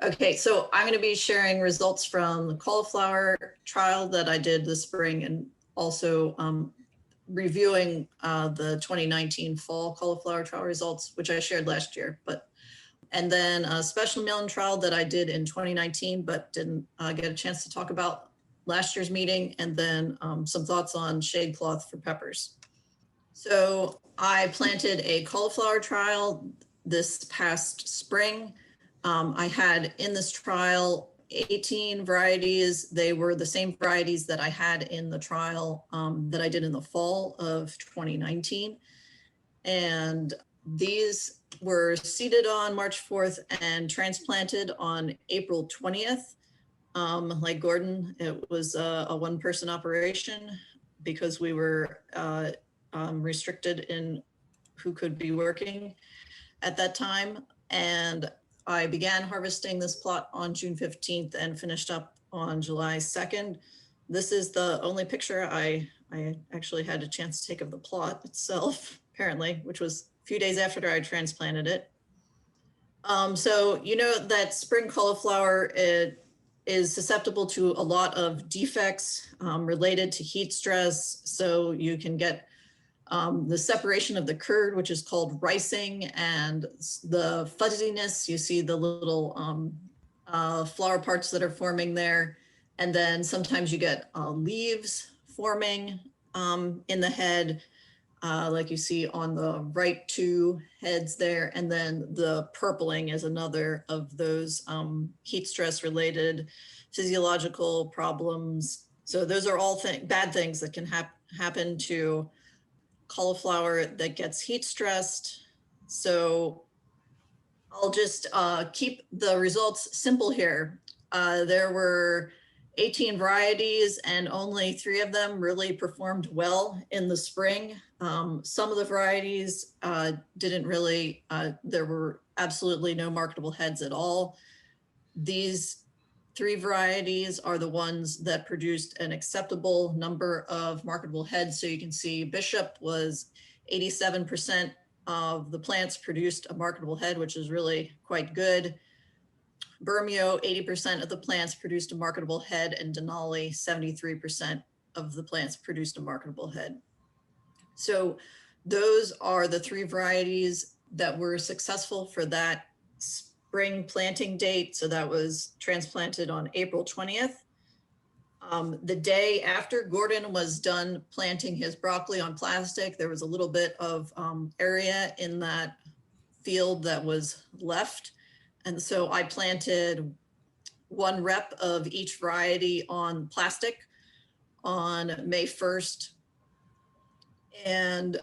Okay, so I'm going to be sharing results from the cauliflower trial that I did this spring, and also reviewing the 2019 fall cauliflower trial results, which I shared last year. And then a special melon trial that I did in 2019, but didn't get a chance to talk about last year's meeting, and then some thoughts on shade cloth for peppers. So I planted a cauliflower trial this past spring. I had in this trial 18 varieties. They were the same varieties that I had in the trial that I did in the fall of 2019. And these were seeded on March 4th and transplanted on April 20th. Like Gordon, it was a one-person operation because we were restricted in who could be working at that time. And I began harvesting this plot on June 15th and finished up on July 2nd. This is the only picture I actually had a chance to take of the plot itself, apparently, which was a few days after I transplanted it. So you know that spring cauliflower, it is susceptible to a lot of defects related to heat stress. So you can get the separation of the curd, which is called ricing, and the fuzziness. You see the little flower parts that are forming there. And then sometimes you get leaves forming in the head, like you see on the right two heads there. And then the purpling is another of those heat stress related physiological problems. So those are all bad things that can happen to cauliflower that gets heat stressed. So I'll just keep the results simple here. There were 18 varieties and only 3 of them really performed well in the spring. Some of the varieties didn't really, there were absolutely no marketable heads at all. These 3 varieties are the ones that produced an acceptable number of marketable heads. So you can see Bishop was 87% of the plants produced a marketable head, which is really quite good. Bermeo, 80% of the plants produced a marketable head, and Denali, 73% of the plants produced a marketable head. So those are the 3 varieties that were successful for that spring planting date. So that was transplanted on April 20th. The day after Gordon was done planting his broccoli on plastic, there was a little bit of area in that field that was left. And so I planted 1 rep of each variety on plastic on May 1st. And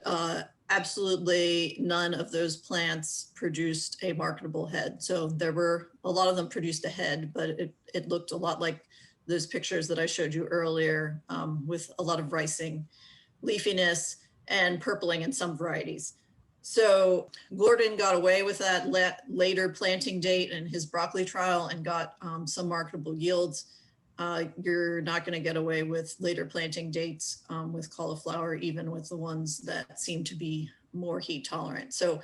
absolutely none of those plants produced a marketable head. So there were, a lot of them produced a head, but it looked a lot like those pictures that I showed you earlier, with a lot of ricing, leafiness, and purpling in some varieties. So Gordon got away with that later planting date in his broccoli trial and got some marketable yields. You're not going to get away with later planting dates with cauliflower, even with the ones that seem to be more heat tolerant. So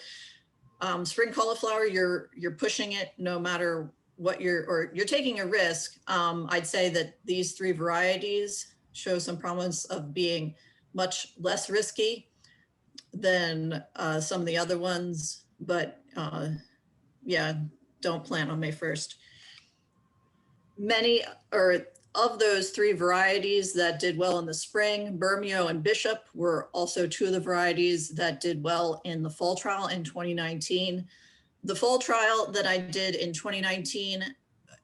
spring cauliflower, you're pushing it no matter what you're taking a risk. I'd say that these 3 varieties show some promise of being much less risky than some of the other ones, but yeah, don't plant on May 1st. Many of those 3 varieties that did well in the spring, Bermeo and Bishop, were also 2 of the varieties that did well in the fall trial in 2019. The fall trial that I did in 2019,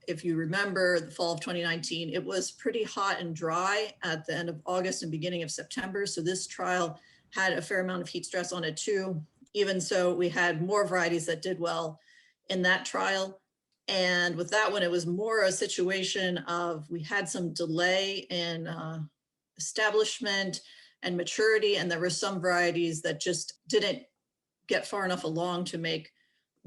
if you remember the fall of 2019, it was pretty hot and dry at the end of August and beginning of September. So this trial had a fair amount of heat stress on it too. Even so, we had more varieties that did well in that trial. And with that one, it was more a situation of, we had some delay in establishment and maturity, and there were some varieties that just didn't get far enough along to make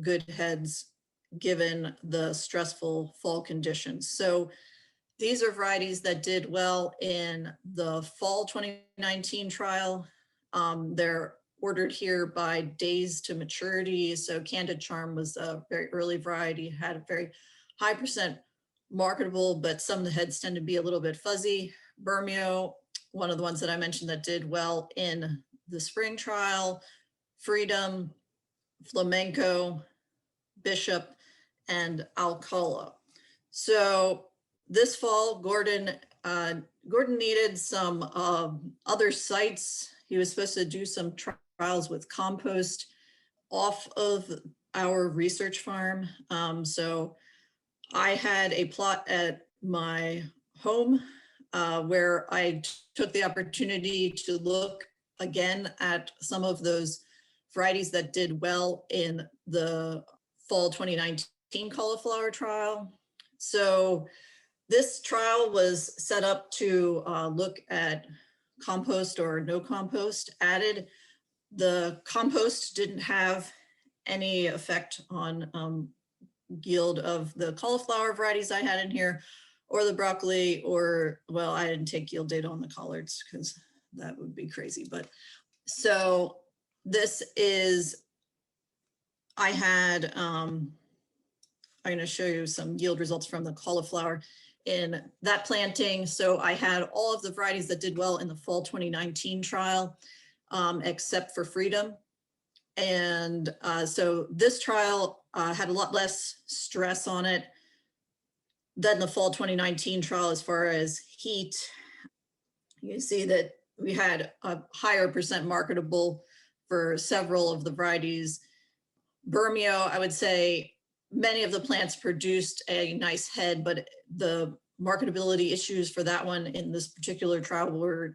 good heads given the stressful fall conditions. So these are varieties that did well in the fall 2019 trial. They're ordered here by days to maturity. So Candid Charm was a very early variety, had a very high percent marketable, but some of the heads tend to be a little bit fuzzy. Bermeo, one of the ones that I mentioned that did well in the spring trial, Freedom, Flamenco, Bishop, and Alcala. So this fall, Gordon needed some other sites. He was supposed to do some trials with Compost off of our research farm. So I had a plot at my home where I took the opportunity to look again at some of those varieties that did well in the fall 2019 cauliflower trial. So this trial was set up to look at compost or no compost added. The compost didn't have any effect on yield of the cauliflower varieties I had in here, or the broccoli, or, well, I didn't take yield data on the collards because that would be crazy. But so this is, I had, I'm going to show you some yield results from the cauliflower in that planting. So I had all of the varieties that did well in the fall 2019 trial, except for Freedom. And so this trial had a lot less stress on it than the fall 2019 trial as far as heat. You see that we had a higher percent marketable for several of the varieties. Bermeo, I would say many of the plants produced a nice head, but the marketability issues for that one in this particular trial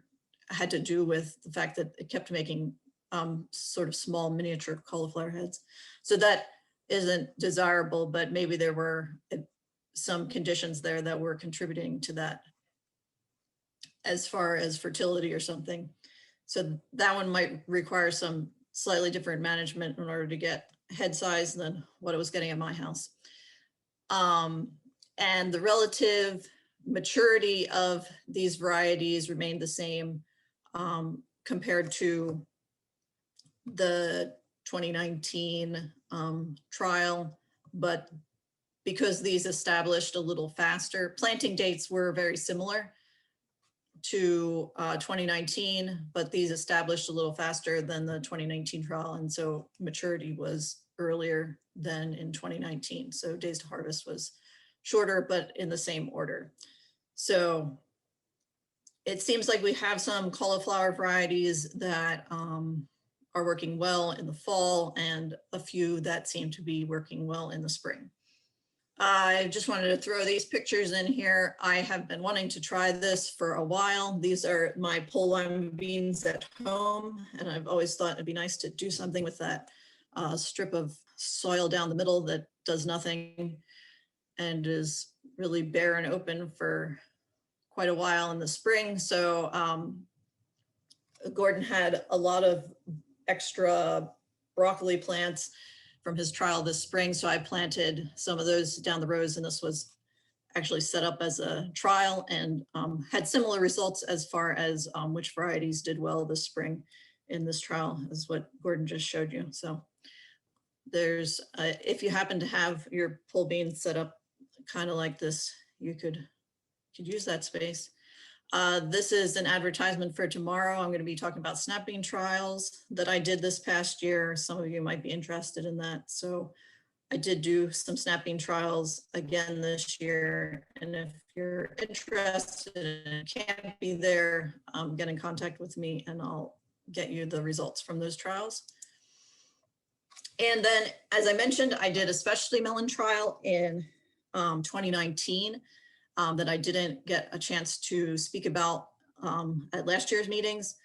had to do with the fact that it kept making sort of small miniature cauliflower heads. So that isn't desirable, but maybe there were some conditions there that were contributing to that as far as fertility or something. So that one might require some slightly different management in order to get head size than what it was getting at my house. And the relative maturity of these varieties remained the same compared to the 2019 trial, but because these established a little faster, planting dates were very similar to 2019, but these established a little faster than the 2019 trial. And so maturity was earlier than in 2019. So days to harvest was shorter, but in the same order. So it seems like we have some cauliflower varieties that are working well in the fall and a few that seem to be working well in the spring. I just wanted to throw these pictures in here. I have been wanting to try this for a while. These are my pole lime beans at home, and I've always thought it'd be nice to do something with that strip of soil down the middle that does nothing and is really bare and open for quite a while in the spring. So Gordon had a lot of extra broccoli plants from his trial this spring. So I planted some of those down the rows, and this was actually set up as a trial and had similar results as far as which varieties did well this spring in this trial, is what Gordon just showed you. So there's, if you happen to have your pole beans set up kind of like this, you could use that space. This is an advertisement for tomorrow. I'm going to be talking about snap bean trials that I did this past year. Some of you might be interested in that. So I did do some snap bean trials again this year. And if you're interested and can't be there, get in contact with me and I'll get you the results from those trials. And then, as I mentioned, I did a specialty melon trial in 2019. That I didn't get a chance to speak about at last year's meetings.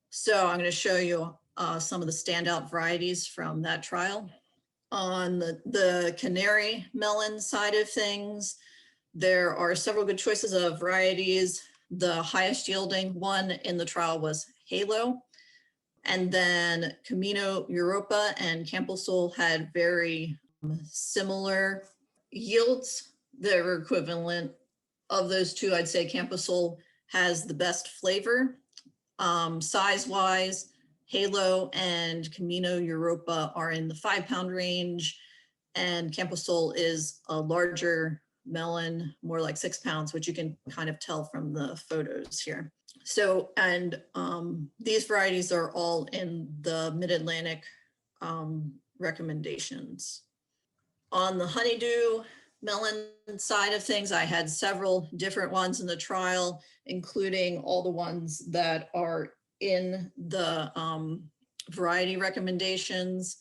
So I'm going to show you some of the standout varieties from that trial. On the canary melon side of things, there are several good choices of varieties. The highest yielding one in the trial was Halo. And then Camino Europa and Camposol had very similar yields. They were equivalent. Of those two, I'd say Camposol has the best flavor. Size-wise, Halo and Camino Europa are in the 5-pound range, and Camposol is a larger melon, more like 6 pounds, which you can kind of tell from the photos here. So, and these varieties are all in the Mid-Atlantic recommendations. On the honeydew melon side of things, I had several different ones in the trial, including all the ones that are in the variety recommendations.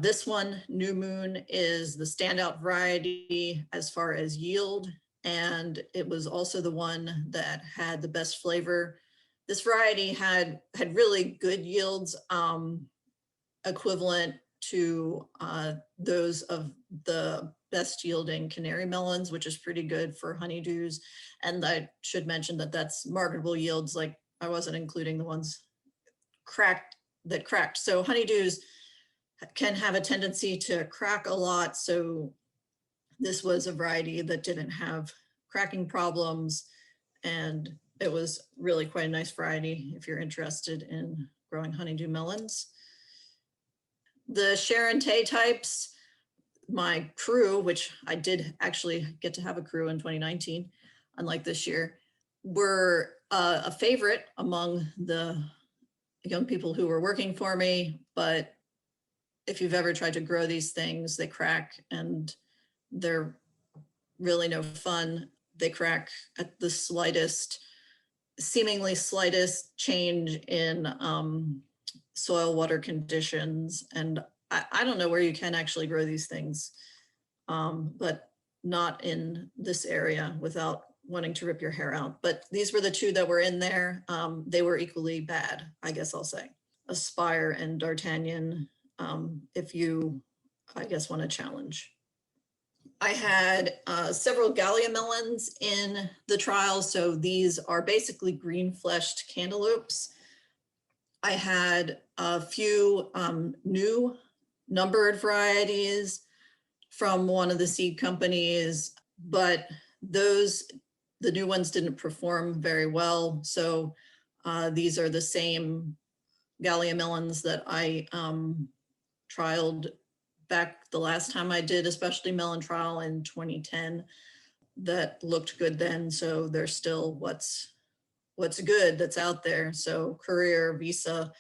This one, New Moon, is the standout variety as far as yield, and it was also the one that had the best flavor. This variety had really good yields, equivalent to those of the best yielding canary melons, which is pretty good for honeydews. And I should mention that that's marketable yields, like I wasn't including the ones that cracked. So honeydews can have a tendency to crack a lot. So this was a variety that didn't have cracking problems, and it was really quite a nice variety if you're interested in growing honeydew melons. The Sharontay types, my crew, which I did actually get to have a crew in 2019, unlike this year, were a favorite among the young people who were working for me. But if you've ever tried to grow these things, they crack and they're really no fun. They crack at the seemingly slightest change in soil water conditions. And I don't know where you can actually grow these things, but not in this area without wanting to rip your hair out. But these were the two that were in there. They were equally bad, I guess I'll say. Aspire and D'Artagnan, if you, I guess, want to challenge. I had several Gallium melons in the trial. So these are basically green fleshed cantaloupes. I had a few new numbered varieties from one of the seed companies, but the new ones didn't perform very well. So these are the same Gallium melons that I trialed back the last time I did a specialty melon trial in 2010 that looked good then. So they're still what's good that's out there. So Courier, Visa,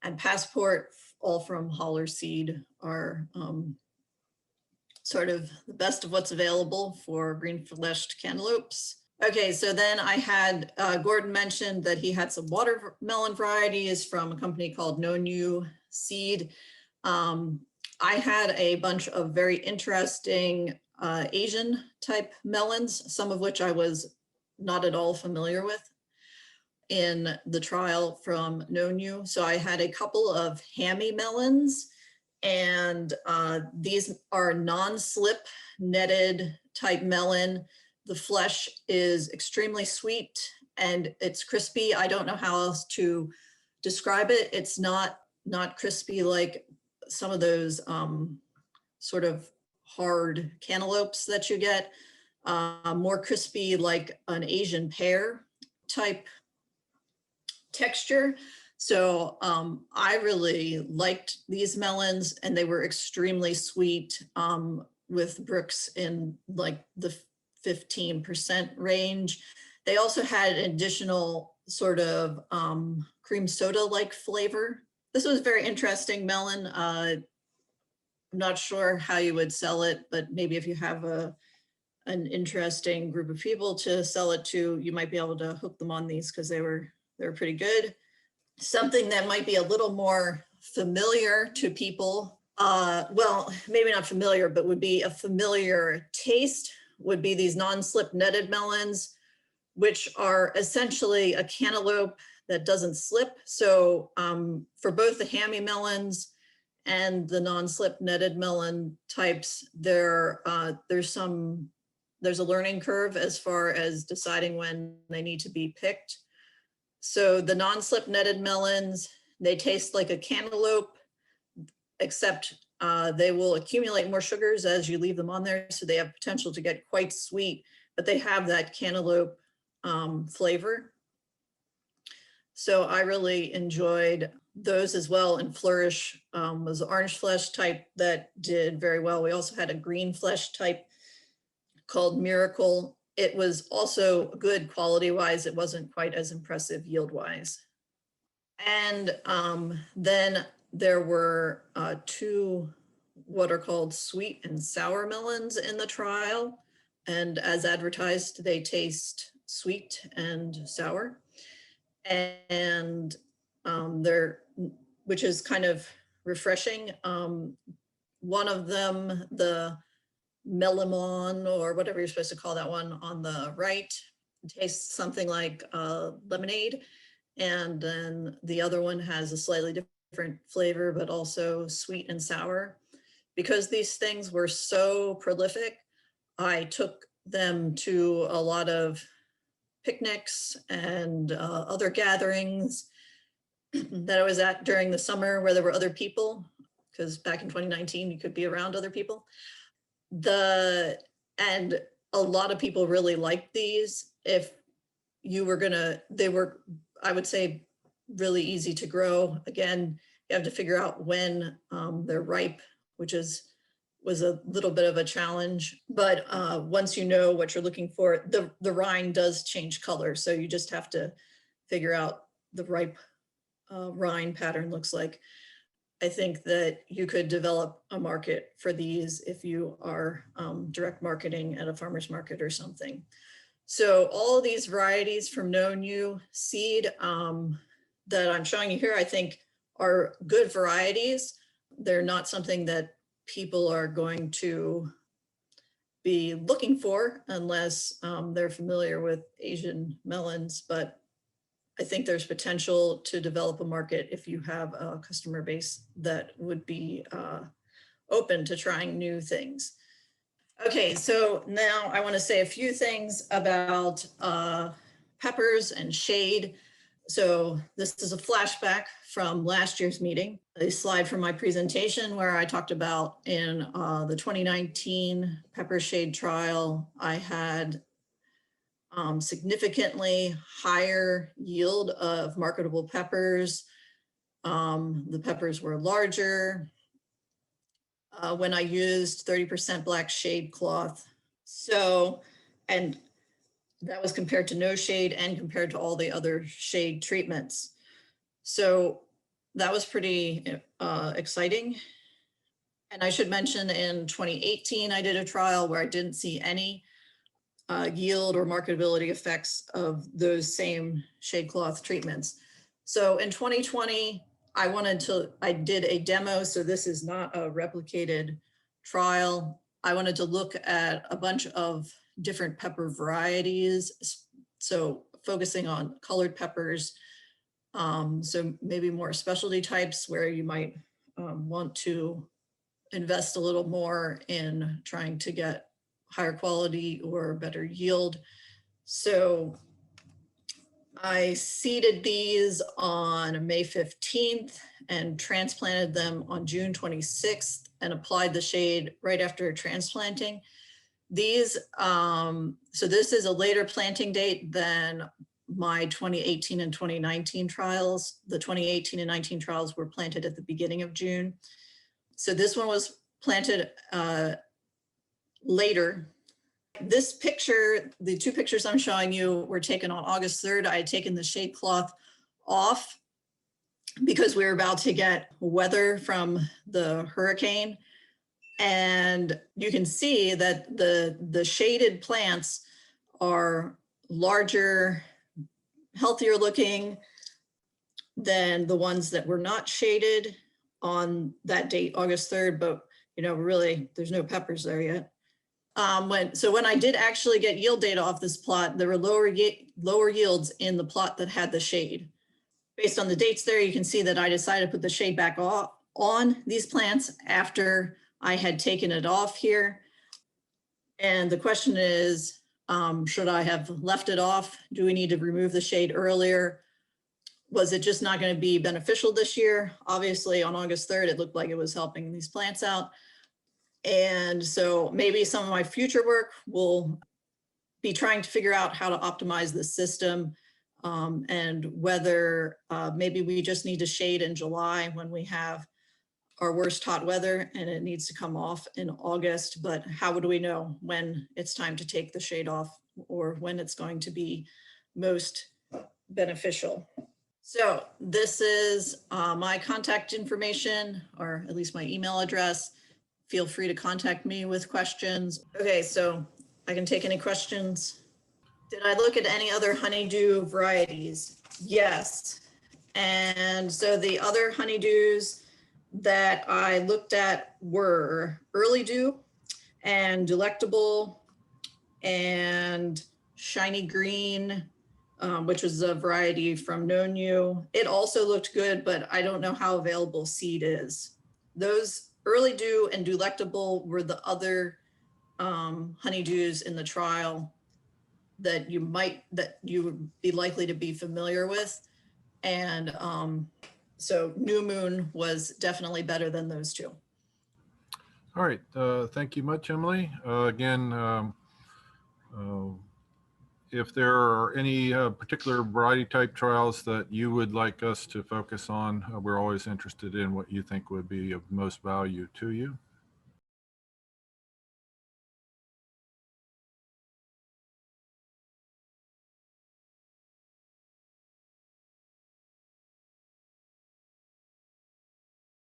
and Passport, all from Holler Seed, are sort of the best of what's available for green fleshed cantaloupes. Okay, so then I had, Gordon mentioned that he had some watermelon varieties from a company called No New Seed. I had a bunch of very interesting Asian type melons, some of which I was not at all familiar with in the trial from No New. So I had a couple of hammy melons, and these are non-slip netted type melon. The flesh is extremely sweet and it's crispy. I don't know how else to describe it. It's not crispy like some of those sort of hard cantaloupes that you get, more crispy like an Asian pear type texture. So I really liked these melons, and they were extremely sweet, with Brooks in like the 15% range. They also had an additional sort of cream soda-like flavor. This was very interesting melon. I'm not sure how you would sell it, but maybe if you have an interesting group of people to sell it to, you might be able to hook them on these because they were pretty good. Something that might be a little more familiar to people, well, maybe not familiar, but would be a familiar taste, would be these non-slip netted melons, which are essentially a cantaloupe that doesn't slip. So for both the hammy melons and the non-slip netted melon types, there's a learning curve as far as deciding when they need to be picked. So the non-slip netted melons, they taste like a cantaloupe, except they will accumulate more sugars as you leave them on there. So they have potential to get quite sweet, but they have that cantaloupe flavor. So I really enjoyed those as well. And Flourish was an orange flesh type that did very well. We also had a green flesh type called Miracle. It was also good quality-wise. It wasn't quite as impressive yield-wise. And then there were 2 what are called sweet and sour melons in the trial. And as advertised, they taste sweet and sour. And which is kind of refreshing. One of them, the Melon, or whatever you're supposed to call that one on the right, tastes something like lemonade. And then the other one has a slightly different flavor, but also sweet and sour. Because these things were so prolific, I took them to a lot of picnics and other gatherings that I was at during the summer where there were other people, because back in 2019, you could be around other people. And a lot of people really liked these. If you were they were, I would say, really easy to grow. Again, you have to figure out when they're ripe, which was a little bit of a challenge. But once you know what you're looking for, the rind does change color. So you just have to figure out the ripe rind pattern looks like. I think that you could develop a market for these if you are direct marketing at a farmer's market or something. So all of these varieties from Known You seed that I'm showing you here, I think are good varieties. They're not something that people are going to be looking for unless they're familiar with Asian melons, but I think there's potential to develop a market if you have a customer base that would be open to trying new things. Okay, so now I want to say a few things about peppers and shade. So this is a flashback from last year's meeting, a slide from my presentation where I talked about in the 2019 pepper shade trial, I had significantly higher yield of marketable peppers. The peppers were larger when I used 30% black shade cloth. So, and that was compared to no shade and compared to all the other shade treatments. So that was pretty exciting. And I should mention in 2018, I did a trial where I didn't see any yield or marketability effects of those same shade cloth treatments. So in 2020, I did a demo. So this is not a replicated trial. I wanted to look at a bunch of different pepper varieties. So focusing on colored peppers. So maybe more specialty types where you might want to invest a little more in trying to get higher quality or better yield. So I seeded these on May 15th and transplanted them on June 26th and applied the shade right after transplanting. These, so this is a later planting date than my 2018 and 2019 trials. The 2018 and 19 trials were planted at the beginning of June. So this one was planted later. This picture, the 2 pictures I'm showing you were taken on August 3rd. I had taken the shade cloth off because we were about to get weather from the hurricane. And you can see that the shaded plants are larger, healthier looking than the ones that were not shaded on that date, August 3rd, but really there's no peppers there yet. When I did actually get yield data off this plot, there were lower yields in the plot that had the shade. Based on the dates there, you can see that I decided to put the shade back on these plants after I had taken it off here. And the question is, should I have left it off? Do we need to remove the shade earlier? Was it just not going to be beneficial this year? Obviously on August 3rd, it looked like it was helping these plants out. And so maybe some of my future work will be trying to figure out how to optimize the system and whether maybe we just need to shade in July when we have our worst hot weather and it needs to come off in August, but how would we know when it's time to take the shade off or when it's going to be most beneficial? So this is my contact information, or at least my email address. Feel free to contact me with questions. Okay, so I can take any questions. Did I look at any other honeydew varieties? Yes. And so the other honeydews that I looked at were Early Dew and Delectable and Shiny Green, which was a variety from Known You. It also looked good, but I don't know how available seed is. Those Early Dew and Delectable were the other honeydews in the trial that you would be likely to be familiar with. And so New Moon was definitely better than those two. All right, thank you much, Emily. Again, if there are any particular variety type trials that you would like us to focus on, we're always interested in what you think would be of most value to you.